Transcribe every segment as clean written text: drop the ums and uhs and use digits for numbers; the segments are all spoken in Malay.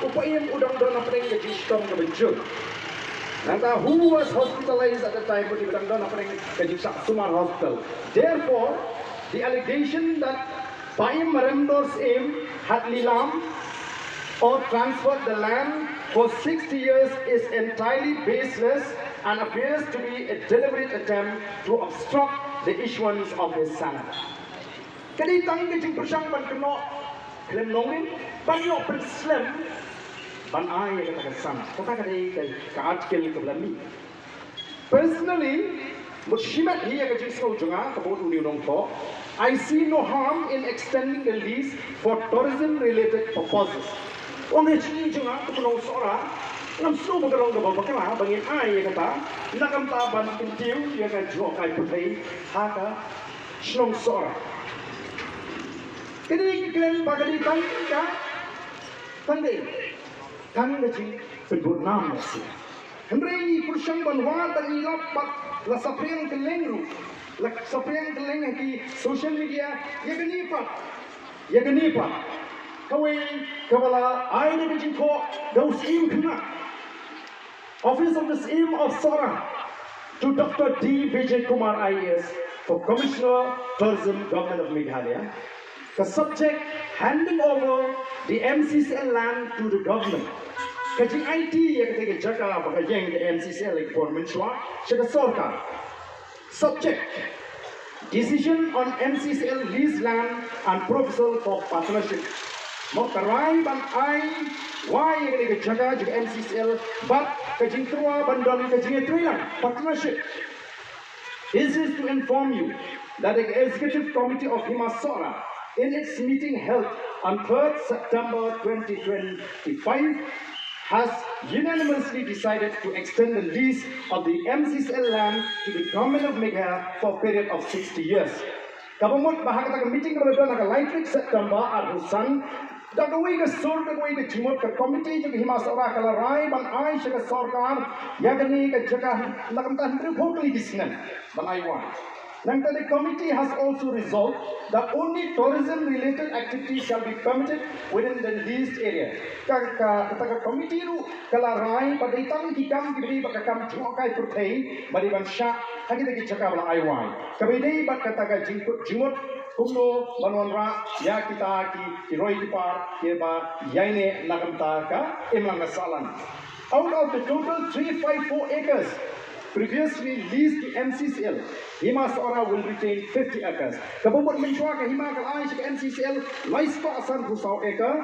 upayam udang don apring ke jistom ke benjuk. Nanta who was hospitalized at the time put udang don apring ke jistom Sumar Hospital. Therefore, the allegation that Payam Marendor's aim had lilam or transferred the land for 60 years is entirely baseless and appears to be a deliberate attempt to obstruct the issuance of his sanad. Kadi tang kecing persang ban keno klem nongin ban yo perslam ban ay kata kesan kata kadi ka article ke belami. Personally, mushimat hiya kecing so junga kabut uni nong ko. I see no harm in extending the lease for tourism-related purposes. Wang hecini junga kuno sora, ngam slo bagarong gabal bakala bangin ay kata, nakam taban kintiu ya kan jo kai putai haka shlong sora. Kini kalian bagadi tangka, tangde, tanggaji berbunam nasi. Henry pursang banwa tani lapat la sapriang kelengru. Sapriang keleng ki social media ya genipa kawai kabala ai ni bijin ko dau scheme kuna office of the scheme of Sora to Dr. D. Vijay Kumar IAS for Commissioner Tourism Government of Meghalaya. The subject handing over the MCCL land to the government. Kaji IT ya ketika jaga bagajeng the MCCL government shwa shaka Sorka. Subject: decision on MCCL lease land and proposal for partnership. Moktarai ban ai why ini ke jaga juga MCCL but kajing tua bandol kajing tuilang partnership. This is to inform you that the Executive Committee of Himasora in its meeting held on 3rd September 2025 has unanimously decided to extend the lease of the MCCL land to the government of Meghalaya for a period of 60 years. Government bahagata meeting kemudian akan likely September arusan dagawai ke sur dagawai ke jimut ke komite juga Himasora kalau rai ban ai ke sarkar ya gani ke jaga nakam tan report di sini ban ai wan. Nanti the committee has also resolved that only tourism-related activities shall be permitted within the leased area. Kata committee itu kalau rai pada itang hikam diberi bakam juakai pertai bari bansha hagi lagi cakap belang aiwai. Kabedai bak kata jimut kumno banwanra ya kita ki roi dipar keba yaine nakamta ka imlang salan. Out of the total 354 acres previously leased to MCCL, Himasora will retain 50 acres. Kabubot menchua ke Hima kalai ke MCCL laispa asan busau acre.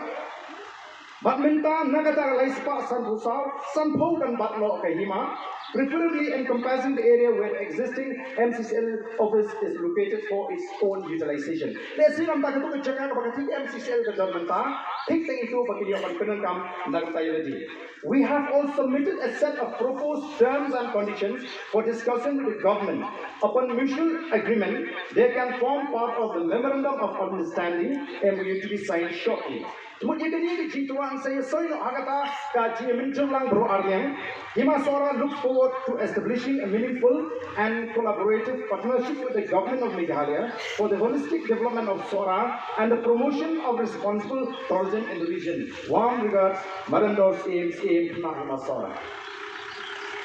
Badminton nagata laispa asan busau sanpau dan batlo ke Hima, preferably encompassing the area where the existing MCCL office is located for its own utilization. Let's see, nampak itu kejagaan bagi MCCL ke Badminton. Think itu bagi dia penengkam nagata yeladi. We have also submitted a set of proposed terms and conditions for discussion with the government. Upon mutual agreement, they can form part of the Memorandum of Understanding MOU to be signed shortly. Kemudian ini dijituan saya soal agata kaji menjelang bro Aryan. Himasora looks forward to establishing a meaningful and collaborative partnership with the government of Meghalaya for the holistic development of Sora and the promotion of responsible tourism in the region. Warm regards, Marendor's aim Himasora.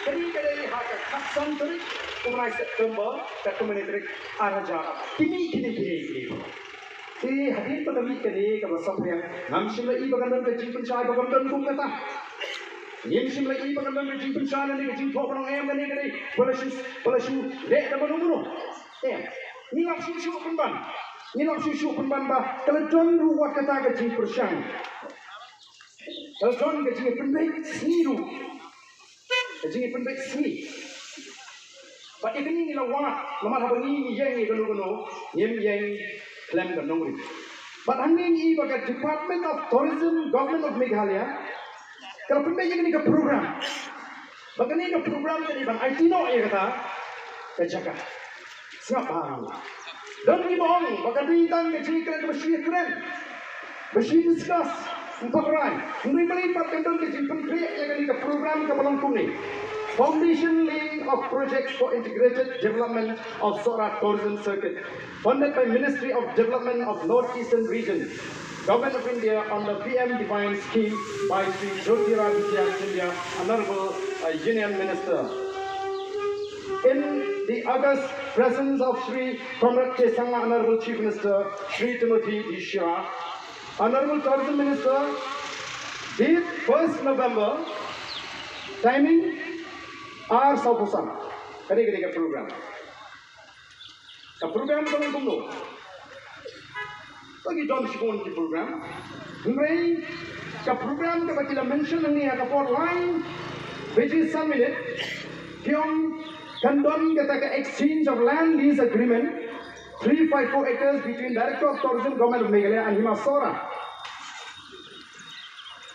Kali haka kaksan teri umrai September katumenitrik araja kini hadir pada mikir kalau sampai yang namsim lagi bagan dan kecil pencahaya bagan dan kum kata namsim lagi bagan dan kecil pencahaya ni kecil thok orang em ni kali balashu dek dah baru ni nak susu penban bah kalau don ruat kata kecil persang kalau don kecil penbaik sini kecil penbaik sini. But if ini lawan, lemah apa ni yang kalau yang klaim kan nongri. But ini bagai Department of Tourism, Government of Meghalaya, kalau pun yang ini ke program, bagai ini ke program jadi bang IT no ya kata, kejaga, siapa baru. Dan ni bohong, bagai bintang kecil keren, bersih discuss, empat rai, mungkin melipat tentang kecil penkriak yang ini ke program ke Balong Kuning. Foundation laying of projects for integrated development of Sora Tourism Circuit, funded by Ministry of Development of Northeastern Region. Government of India on the PM Divine Scheme by Sri Jyotiradittya Scindia, Honorable Union Minister. In the august presence of Sri Comrade K. Sangma, Honorable Chief Minister, Sri Timothy D. Shah, Honorable Tourism Minister, date 1st November, timing hours of Usam. Kali-kali program. Program kami tunggu. Bagi John Shikon di program. Hingga program kita mention ini ada line, which is submitted. Kiong condone kita exchange of land lease agreement 354 acres between Director of Tourism Government of Meghalaya and Himasora.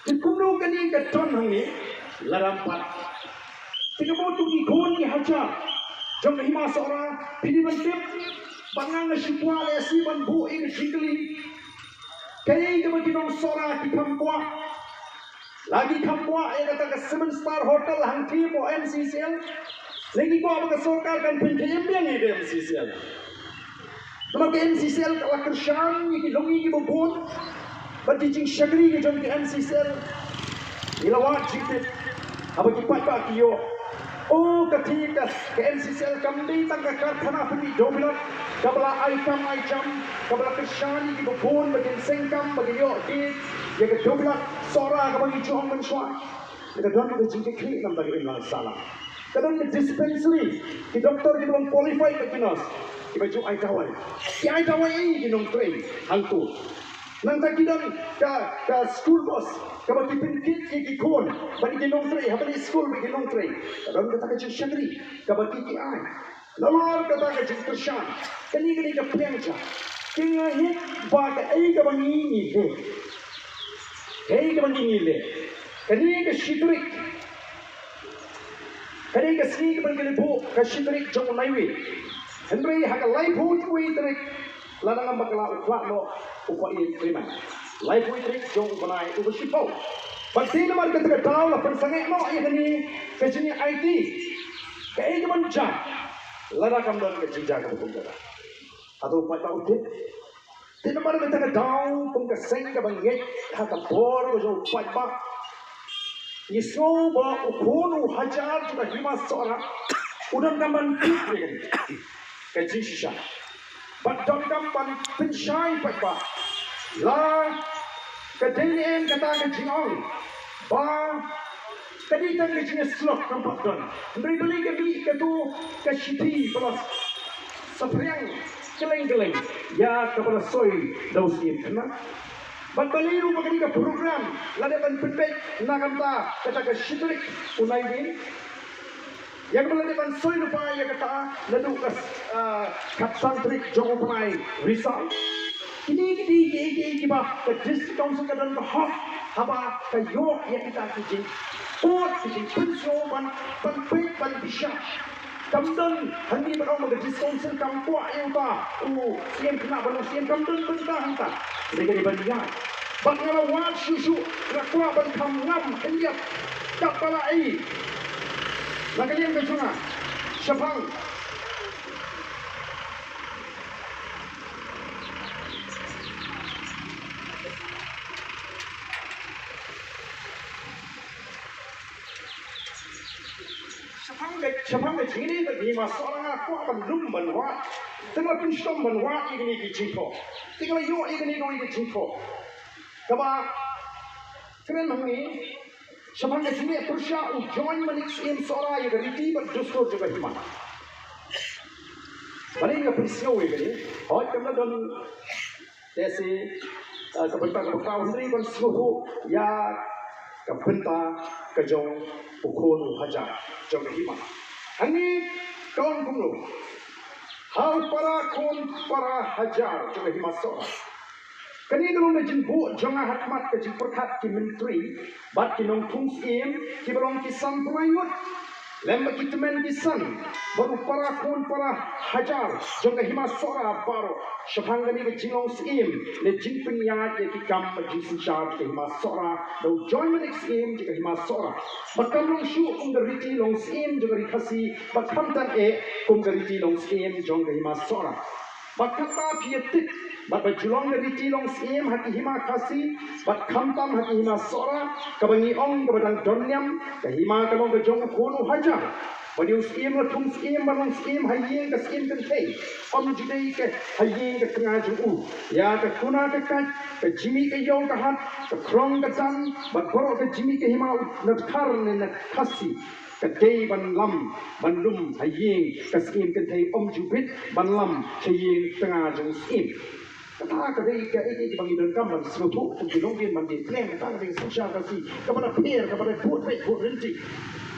Kumno kani ka ton hangi larampat. Tiga mo tu ikon ni haja. Jom Himasora piniban tip bangang sipwa le siban bu ing jingli. Kaya ka magkinong sora ki kampwa. Lagi kampwa ay kata ka 7-star hotel hangti mo MCCL. Lagi ko ang mga sokar kan pintim yang ini MCCL. Namak MCCL kalau kerjaan ini longi ini bopon. Bagi jing syagri ke jom ke MCCL. Ilawat jipit. Apa kipat pak kiyo. Oh ketika ke MCCL kami tangga karkhana puni dominat. Kabla item, kabla kerjaan ini bopon bagi sengkam bagi yo di. Ya ke dominat sora kabagi jom mensuat. Ya ke dominat jing ke klik nam bagi imlang salah. Kadang ke dispensary, ke doktor kita belum qualify ke kinos. Kita baju aitawai. Ki aitawai ini kita train hantu. Nanti kita ke school bus, kalau kita kit ki kon, bagi kita train, habis school bagi kita train. Kadang kita ke syagri, kalau kita ai. Lalu kita ke kerjaan. Kini kita ke pengca. Kini hit baga ai ke bangi ni he. Hei ke bangi ni le. Kini ke shitrik. Kani ka sini ke bangkali bu kasitrik jong naiwi. Henry haka life hu tui trik ladang bakala ukla no upai terima. Life hu trik jong banai ubu sipau. Pasti nama kita tahu lah persangai no ia kani kesini IT. Kaya jaman jam ladang kamdan ke jinja ke betul kita. Atau upai tahu tu. Tidak mana kita tahu pun keseng ke bangai haka bor jong upai bak. Isau ba ukonu hajar juga Himasora udah gamban pikir kaji sisa badam gamban pensyai pak la kadenen kata kajingong ba kaditan kajingnya slok nampak don beri kami katu kasiti plus sapriang keleng ya kepada soy dausin kena Baliru magani ka program ladapan pipek nakamta kata ka shitrik unai din yang ladapan soy lupa ya kata ladu ka kapsantrik jong panai result ini ba ka district council ka dan ka hop haba ka yo ya kita kijing pot kijing penso ban pipek ban bisha kamdan hani ba mag district council kampua yung ta siyan kena ba siyan kamdan bentahan ta degari bandiyan Bangala wat susu rakwa ban kam ngam kenjap kapala ai nakalian besuna syafang syafang de chini de masalah aku ban lum ban wa tengah pinstom ban wa igni ki jingko tengah yo igni no ki jingko Kaba keren hangi syafang de chini persya join manik in sora ya riti ber justo juga himan balik ke prisio ini hoi kamla don desi kabenta kabenta undri ban suhu ya kabenta kajong ukun hajar jong himan hangi kawan kumlo hal para kun para hajar jong himan sora Kani kalau nak jemput jangan hakmat ke jemperkat ki menteri, bat ki nong tung im ki belong ki san pelayut, lembat ki temen ki san, baru para kun para hajar, jangan Himasora baru, syafang kani ke jilong im, le jimping yat ki kam jisin syar ki Himasora, do join menik im jika Himasora, bakam long shu riti long im juga dikasih, bakam tan kum riti long im jangan Himasora. bat kata piatik, bat bajulong dari tilong siem hati hima kasih, bat kamtam hati hima sora, kabangi ong kabadang donyam, kahima kalong kajong kono hajar. Badiu siem la tung siem barang siem hayeng ke siem kentei, judai ke hayeng ke tengah juu, ya ke kuna ke kaj, ke jimi ke yong ke hat, ke krong ke tan, bat korok ke jimi ke hima nakar ne nakasi. Kedai ban lam ban lum hayeng kaskim kentai jubit ban lam hayeng tengah jeng sim kata kedai ke ini bagi dan kam ban selutu untuk dilongin ban di plan kata dengan sosial kasih kepada peer kepada buat renti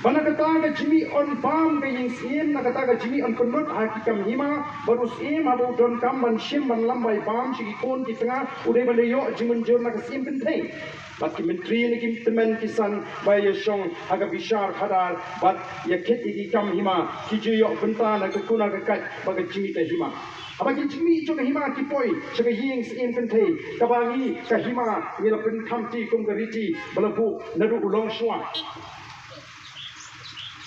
mana kata ke jimi on farm ke yang sim na kata ke jimi on penut hakikam hima baru sim abu don kam ban sim ban lam bai farm sigi kon di tengah udai ban yo jimun jor na kasim kentai Bagi menteri ni kim teman kisan baya syong aga bishar khadar bat ya khet igi kam hima kiju yo benta na ke kuna ke kat baga jimi te hima abagi jimi jo ke hima ki poi so ke hing sin kentei kabangi ka hima ni la pen tham ti kum ke riti balabu nadu ulong shwa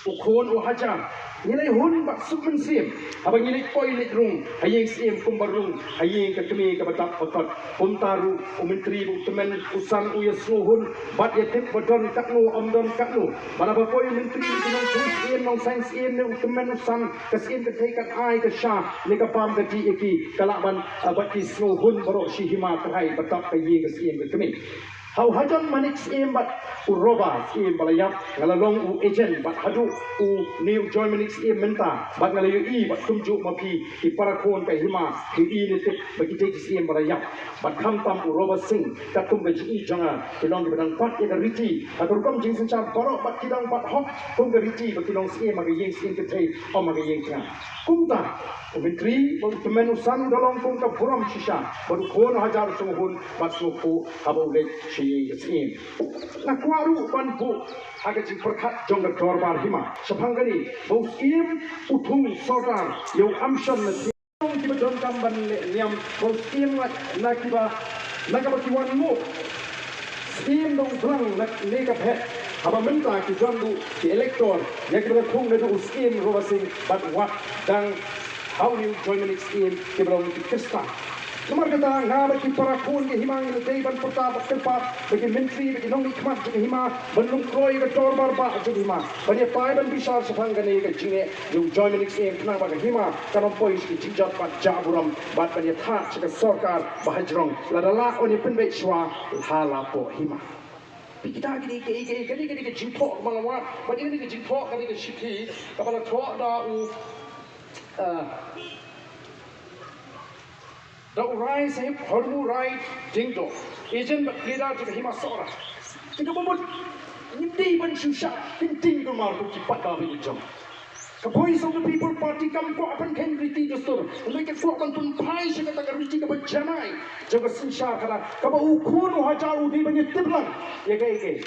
ukon o haja nilai hun bak sukmen sim abang nilai poi lit rung hayeng sim kumbarung hayeng ke kemi ke batak otot puntaru menteri bu temen usan uya suhun bat ya tip bodon kaknu omdon kaknu mana ba poi menteri tinong sim nong sains sim ne temen usan ke sim ke tekat ai ke sha ni ka pam ke ti iki kalaban bat ki suhun baro shi hima kai batak ke ye ke sim ke kemi Hau hajan manik sim bat uroba sim balayap ngalalong u agent bat hadu u new join manik sim menta bat ngalayu i bat tumju mapi i parakon kai hima ki i ni tip bagi te sim balayap bat kham tam uroba sing katum gaji i janga tilong bedang pat ya riti atur kom jing sencha barok bat kidang bat hok kum riti bat tilong sim magi yeng sim ke thei om magi yeng tang kumta menteri temen usan dolong kum ka puram shisha baru kon hajar sunghun bat suku habole sim na kwaru ban bu aga jing perkhat jong ka dorbar hima saphangani bau sim uthung sodar yo amshan na sim ki don kam ban niam bau sim na kiba na ka kiwan mu sim dong tlang na ne ka phet aba menta ki jandu ki elector ya ki ba khung na du sim robasing bat wat dang how you join the next team ke belong di Krista. Nomor kata ngaba ki parakun ke himang ni dei ban pota tempat bagi menteri bagi nong ikmat ke hima belum kroi ke torbar ba ke hima bani pai ban bisa sepang gane ke jinge you join the next team kena ba ke hima kanom pois ki jinjat pat jaburam bat bani tha ke sarkar bahajrong ladala oni penbe shwa hala po hima kita gini ke jingpo malawat bagi ni ke jingpo kali ke shiki kapala tho da u the urai sahib hormu rai jingdo agent but leader to hima sora kita bomot hindi ban susha tinting ko mar ko kipat ba bi jom the voice of the people party kam ko apan ken riti dostor mereka ko apan tun pai se kata riti ka janai jaga sinsha kara ka ba u khun hajar u di ban tiblang ye ke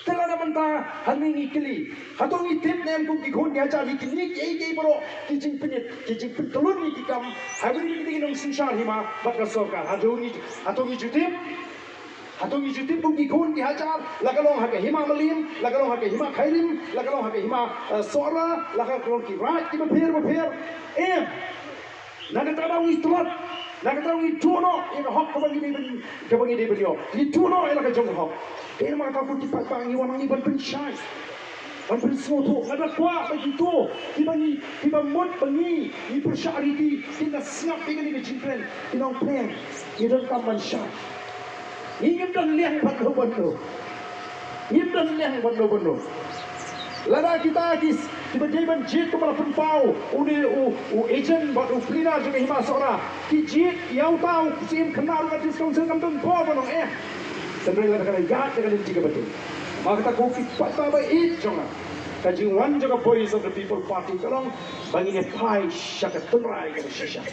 Tela manta haning ikili hatong itip nem ku ki khon ya cha ni kini ke bro ki jing pin tolon ni ki kam habri ni nong sinshar hima bakra sarkar hatong jutip ku ki khon ki hajar lagalong ha ke hima malim lagalong ha ke hima khairim lagalong ha ke hima sora lagalong ki rat ki ba pher em naga taba wi tulat naga wi tuno e hok ko bangi de brio ni tuno e laga jong hok e ma ka ku ti pa bangi wa mangi ban penshai ban pen soto ada kwa bagi to ki ba mot bangi ni persyari di kita snap dengan ni jingpren kita plan ni don kam ban sha ni dan leh ban do ni dan leh ban do lada kita agis tiba-tiba ban jit kepala penpau u agent buat u plina juga hima sora ki jit yau tau sim kenal dengan diskon kam ton po bonong sebenarnya kena yaat dengan tiga betul maka kita kopi patah baik jangan kajian juga voice of the people party kalau bagi ni pai syakat terai ke shisha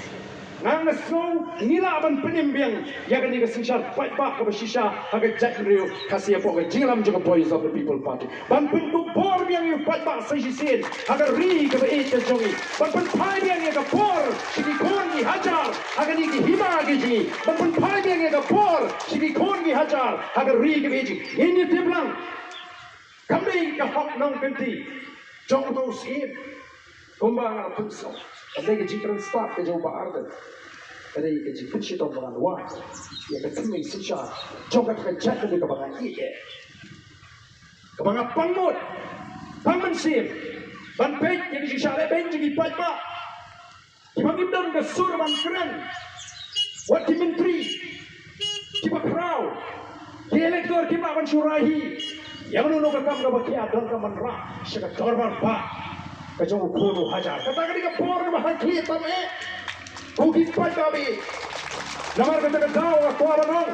nang snow nila ban penimbiang ya kan ni shisha pai ba ke shisha haga jack rio kasih apa ke jinglam juga voice of the people party ban pintu bor biang you pai ba shishin haga ri ke ba ke jongi ban pai biang ya ke bor sini kon ni hajar haga ni ki hima ke ji ban pai biang ya ke bor sini kon ni hajar haga ri ke ba ji ini tiblang kami ke hok nong kenti jong to sip kumbang pungsok ada ke jitran start ke jauh bahar Ada yang kerja kunci atau bangan luar, yang ketemu sisa, jokat kerja dari kebangan ini, kebangan pangmut, pangmensim, banpej jadi sisa leben jadi pajak, dibagi dan kesur keren, wakil menteri, kipak perahu, di elektor kipak mensyurahi, yang menurut kami kebahagiaan dan kemenrah, sekedar berpak, kejauh puluh hajar, katakan di kepor bahagia tapi. Bukit Pajami, nomor kata tahu aku orang,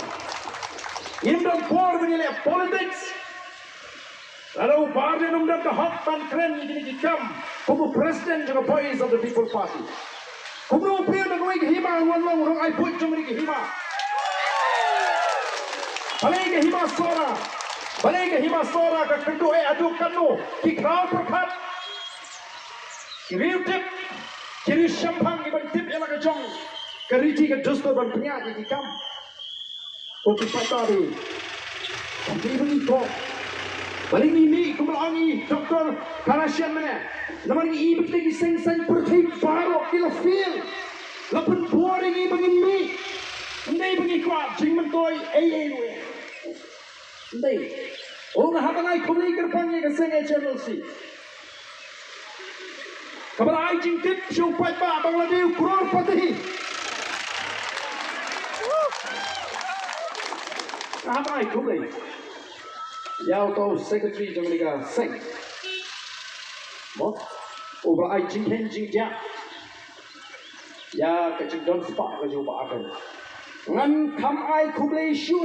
Indon for menilai politics, lalu baru nomor kehak dan keren ini dikam, kamu presiden juga voice of the people party, kamu pria dengan hima orang orang I put cuma ini hima, balik hima sora, kedua aduk kanu, dikrau perkat, riutik. Kiri syampang iban tip yang agak jong, keriti ke dostor dan penyakit di kam. Kopi patari, tapi ini kok, balik ini kemelangi doktor Karasian mana? Nama ini ibu lagi seng pergi baru kila feel, lapan buar ini bangin mi, ndai bangi kuat, jing mentoi we, ndai, orang habangai kumli kerpangi ke seng channel si. Kabar ajing tip supaya Pak Bangladesh kurang patih. Apa itu boleh? Ya atau sekretari Jamaica Seng. Mau? Ubah ajing henjing dia. Ya kecil don sepak kejupa akan. Ngan kam ai kublai shu.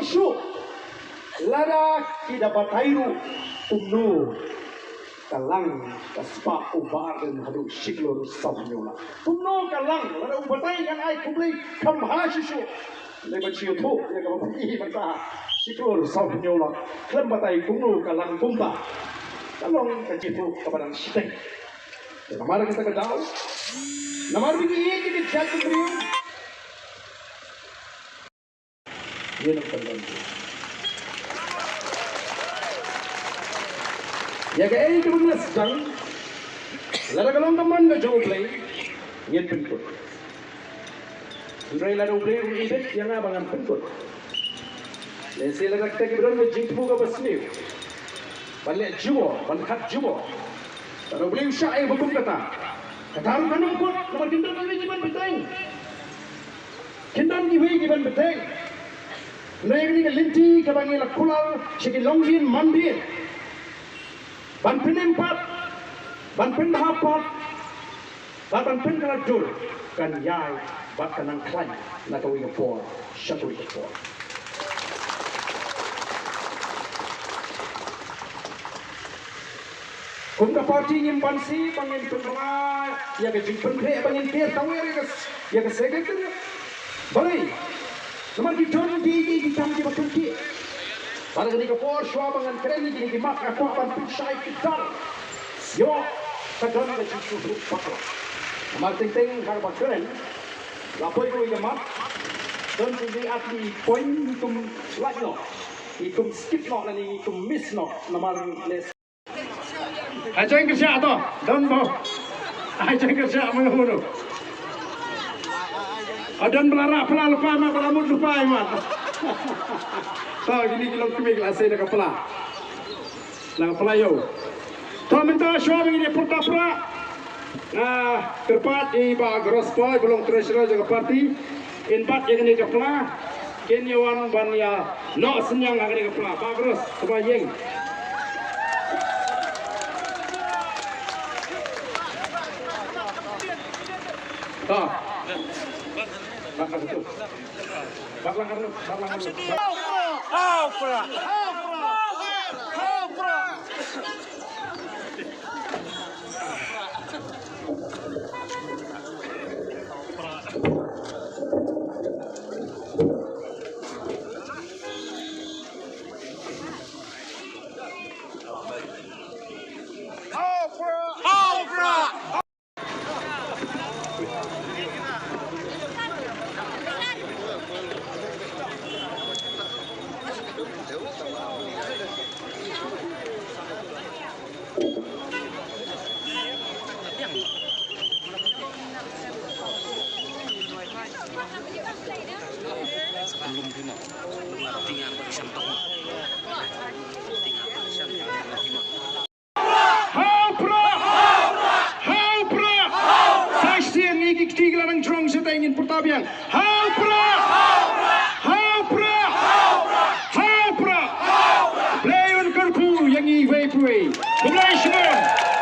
Lada kita batairu umnu. Kalang kaspa ubar dan hadu shiklor sabnyola tumno kalang lada ubatai kan ai kublai kamhashishu leban siu tu ya ka papi mata shiklor sabnyola klem batai tumno kalang pumpa kalong kajitu kapadang siteng namar kita kedau namar bigi kita jatuh beriu dia nak pandang ya kayak itu benar sedang lalu kalau teman nggak jauh play ingin pencut Andai lalu play event yang abangan pencut dan saya lalu kita kibran ngejing buka besniu balik jiwa balik jiwa lalu play usai hukum kata harus kanum kot nomor kintan kiwi kiban beteng kintan kiwi kiban beteng Andai ini kelinti kebangi lakulau sikit longgin mandir ban penempat, ban pendapat, ban pengelajur, kan yai, ban kanang klaim, nak kau ingat por, satu ingat por. Kumda parti nyimpan si, bangin pengerai, ya ke jimpen kre, bangin kre, tahu ya ke sekretari, boleh. Nomor dijon di tam di betul ki. Pada ketika por shua bangan keren ini di mak aku akan pisai kita. Yo, kadang ada justru pakar. Amal ting harga keren. Lapoi ko ikan dan jadi atli poin ikum like no, ikum skip no, dan ikum miss no, nomor les. Aja yang kerja atau dan mau, aja yang kerja menghuru. Adan belara pela lupa mak belamut lupa mak. Tahu gini kilom kemik lah saya nak pela, yo. Tahu minta syawal ini pura. Tepat di bawah Grosboy belum treasurer jaga parti. Inbat yang ini kepala, kenyawan bania no senyang yang ini kepala. Bagus, sebayang. Tahu. Bakal itu. Bakal itu. Fabian. Haupra! Play on Kurku, Yangi Vapeway. Congratulations!